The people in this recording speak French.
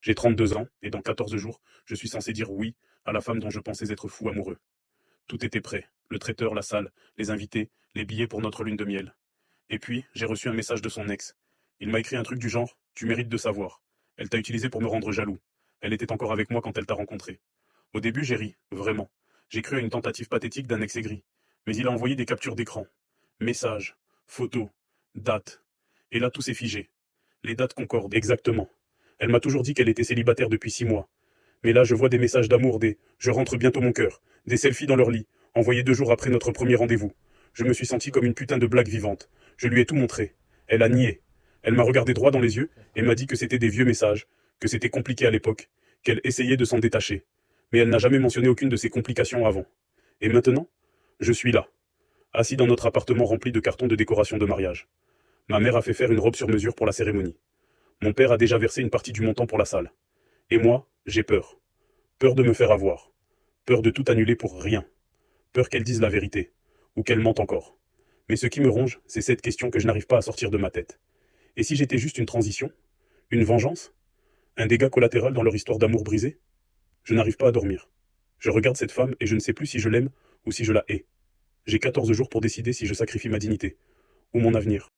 J'ai 32 ans, et dans 14 jours, je suis censé dire oui à la femme dont je pensais être fou amoureux. Tout était prêt. Le traiteur, la salle, les invités, les billets pour notre lune de miel. Et puis, j'ai reçu un message de son ex. Il m'a écrit un truc du genre: Tu mérites de savoir. Elle t'a utilisé pour me rendre jaloux. Elle était encore avec moi quand elle t'a rencontré. Au début, j'ai ri, vraiment. J'ai cru à une tentative pathétique d'un ex aigri. Mais il a envoyé des captures d'écran. Messages, photos, dates. Et là, tout s'est figé. Les dates concordent exactement. Elle m'a toujours dit qu'elle était célibataire depuis 6 mois. Mais là, je vois des messages d'amour, des Je rentre bientôt mon cœur, des selfies dans leur lit, envoyés 2 jours après notre premier rendez-vous. Je me suis senti comme une putain de blague vivante. Je lui ai tout montré. Elle a nié. Elle m'a regardé droit dans les yeux et m'a dit que c'était des vieux messages, que c'était compliqué à l'époque, qu'elle essayait de s'en détacher. Mais elle n'a jamais mentionné aucune de ces complications avant. Et maintenant, je suis là, assis dans notre appartement rempli de cartons de décoration de mariage. Ma mère a fait faire une robe sur mesure pour la cérémonie. Mon père a déjà versé une partie du montant pour la salle. Et moi, j'ai peur. Peur de me faire avoir. Peur de tout annuler pour rien. Peur qu'elle dise la vérité. Ou qu'elle mente encore. Mais ce qui me ronge, c'est cette question que je n'arrive pas à sortir de ma tête. Et si j'étais juste une transition? Une vengeance? Un dégât collatéral dans leur histoire d'amour brisée? Je n'arrive pas à dormir. Je regarde cette femme et je ne sais plus si je l'aime ou si je la hais. J'ai 14 jours pour décider si je sacrifie ma dignité ou mon avenir.